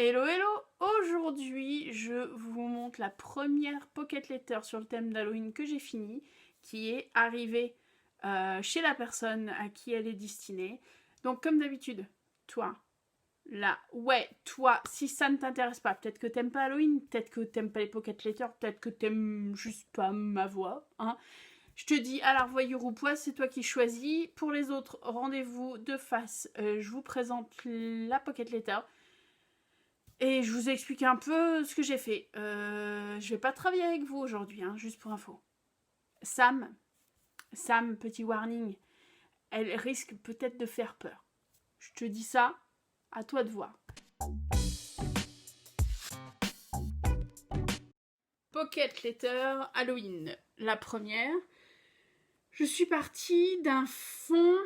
Hello hello. Aujourd'hui je vous montre la première pocket letter sur le thème d'Halloween que j'ai fini, qui est arrivée chez la personne à qui elle est destinée. Donc comme d'habitude, toi, là, ouais, toi, si ça ne t'intéresse pas, peut-être que t'aimes pas Halloween, peut-être que t'aimes pas les pocket letters, peut-être que t'aimes juste pas ma voix, hein. Je te dis à l'arvoyure ou poids, c'est toi qui choisis. Pour les autres, rendez-vous de face. Je vous présente la pocket letter. Et je vous explique un peu ce que j'ai fait. Je vais pas travailler avec vous aujourd'hui, hein, juste pour info. Sam, petit warning, elle risque peut-être de faire peur. Je te dis ça, à toi de voir. Pocket letter Halloween, la première. Je suis partie d'un fond.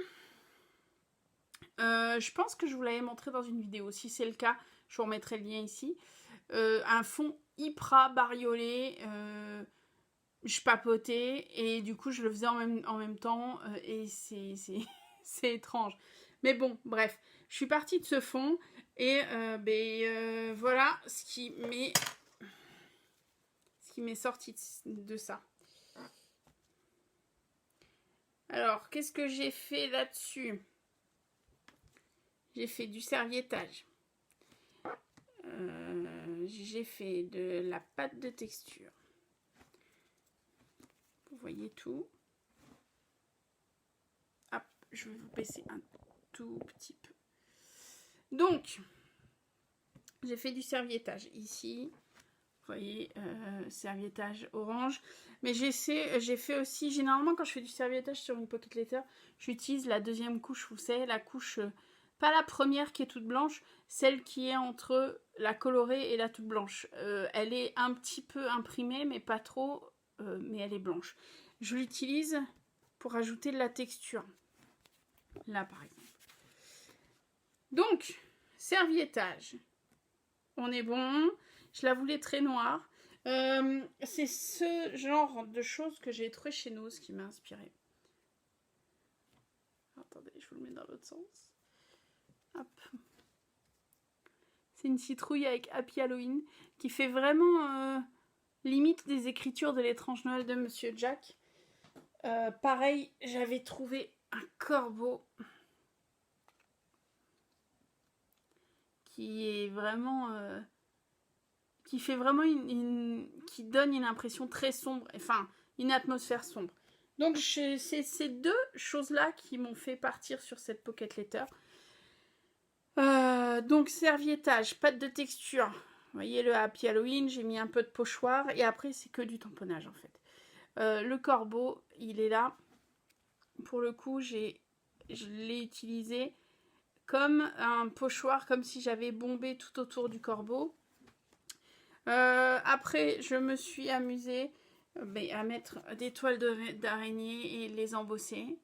Je pense que je vous l'avais montré dans une vidéo. Si c'est le cas, je vous remettrai le lien ici. Un fond hyper bariolé. Je papotais et du coup je le faisais en même temps et c'est étrange. Mais bon, bref, je suis partie de ce fond et voilà ce qui m'est sorti de ça. Alors, qu'est-ce que j'ai fait là-dessus? J'ai fait du serviettage. J'ai fait de la pâte de texture. Vous voyez tout. Hop, je vais vous baisser un tout petit peu. Donc, j'ai fait du serviettage ici. Vous voyez, serviettage orange. Mais j'ai fait aussi, généralement quand je fais du serviettage sur une pocket letter, j'utilise la deuxième couche, vous savez, la couche, pas la première qui est toute blanche, celle qui est entre la colorée et la toute blanche. Elle est un petit peu imprimée, mais pas trop, mais elle est blanche. Je l'utilise pour ajouter de la texture. Là, par exemple. Donc, serviettage. On est bon. Je la voulais très noire. C'est ce genre de choses que j'ai trouvé chez Nose qui m'a inspiré. Attendez, je vous le mets dans l'autre sens. Hop. C'est une citrouille avec Happy Halloween qui fait vraiment limite des écritures de l'étrange Noël de Monsieur Jack. Pareil, j'avais trouvé un corbeau qui est vraiment... qui fait vraiment qui donne une impression très sombre, enfin une atmosphère sombre. Donc c'est ces deux choses-là qui m'ont fait partir sur cette pocket letter. Donc serviettage, pâte de texture. Vous voyez le Happy Halloween, j'ai mis un peu de pochoir et après c'est que du tamponnage en fait. Le corbeau, il est là. Pour le coup, je l'ai utilisé comme un pochoir, comme si j'avais bombé tout autour du corbeau. Après, je me suis amusée à mettre des toiles d'araignée et les embosser.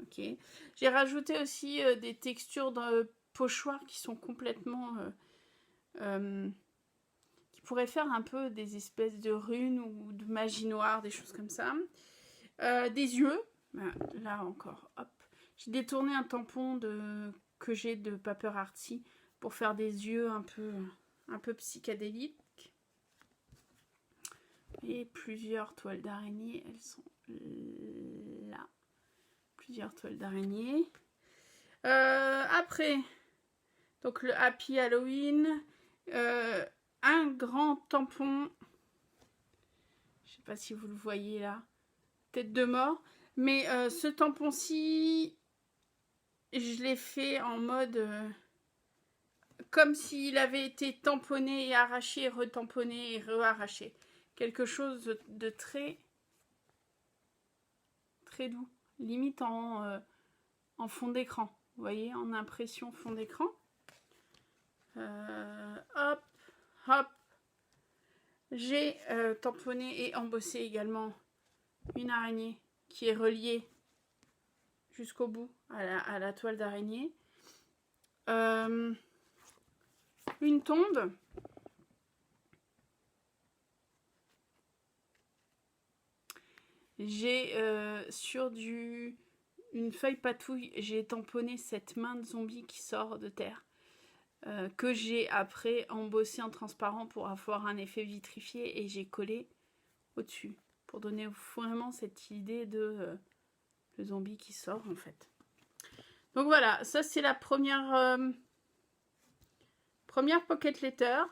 Ok. J'ai rajouté aussi des textures de pochoir qui sont complètement... qui pourraient faire un peu des espèces de runes ou de magie noire, des choses comme ça. Des yeux. Là encore, hop. J'ai détourné un tampon que j'ai de Paper Artsy pour faire des yeux un peu psychédéliques. Et plusieurs toiles d'araignée, elles sont là. Plusieurs toiles d'araignée. Après, donc le Happy Halloween, un grand tampon. Je sais pas si vous le voyez là, tête de mort. Mais ce tampon-ci, je l'ai fait en mode comme s'il avait été tamponné et arraché, retamponné et re-arraché. Quelque chose de très doux, limite en fond d'écran. Vous voyez, en impression fond d'écran. Hop, hop. J'ai tamponné et embossé également une araignée qui est reliée jusqu'au bout à la toile d'araignée. Une tombe. J'ai sur une feuille patouille, j'ai tamponné cette main de zombie qui sort de terre. que j'ai après embossé en transparent pour avoir un effet vitrifié et j'ai collé au-dessus pour donner vraiment cette idée de le zombie qui sort en fait. Donc voilà, ça c'est la première pocket letter.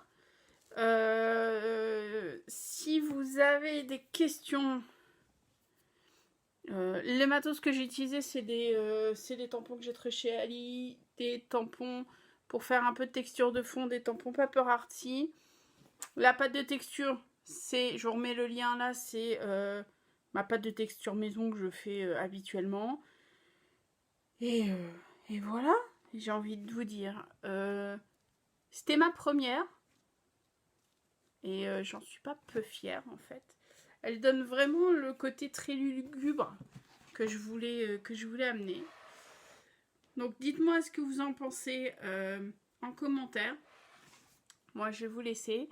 Si vous avez des questions, les matos que j'ai utilisés, c'est des tampons que j'ai trouvé chez Ali, des tampons pour faire un peu de texture de fond, des tampons Paper Artsy. La pâte de texture, c'est, je vous remets le lien là, c'est ma pâte de texture maison que je fais habituellement. Et voilà, j'ai envie de vous dire, c'était ma première. Et j'en suis pas peu fière en fait. Elle donne vraiment le côté très lugubre que je voulais amener. Donc dites-moi ce que vous en pensez en commentaire. Moi je vais vous laisser.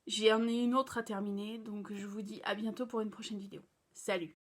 J'en ai une autre à terminer, donc je vous dis à bientôt pour une prochaine vidéo. Salut!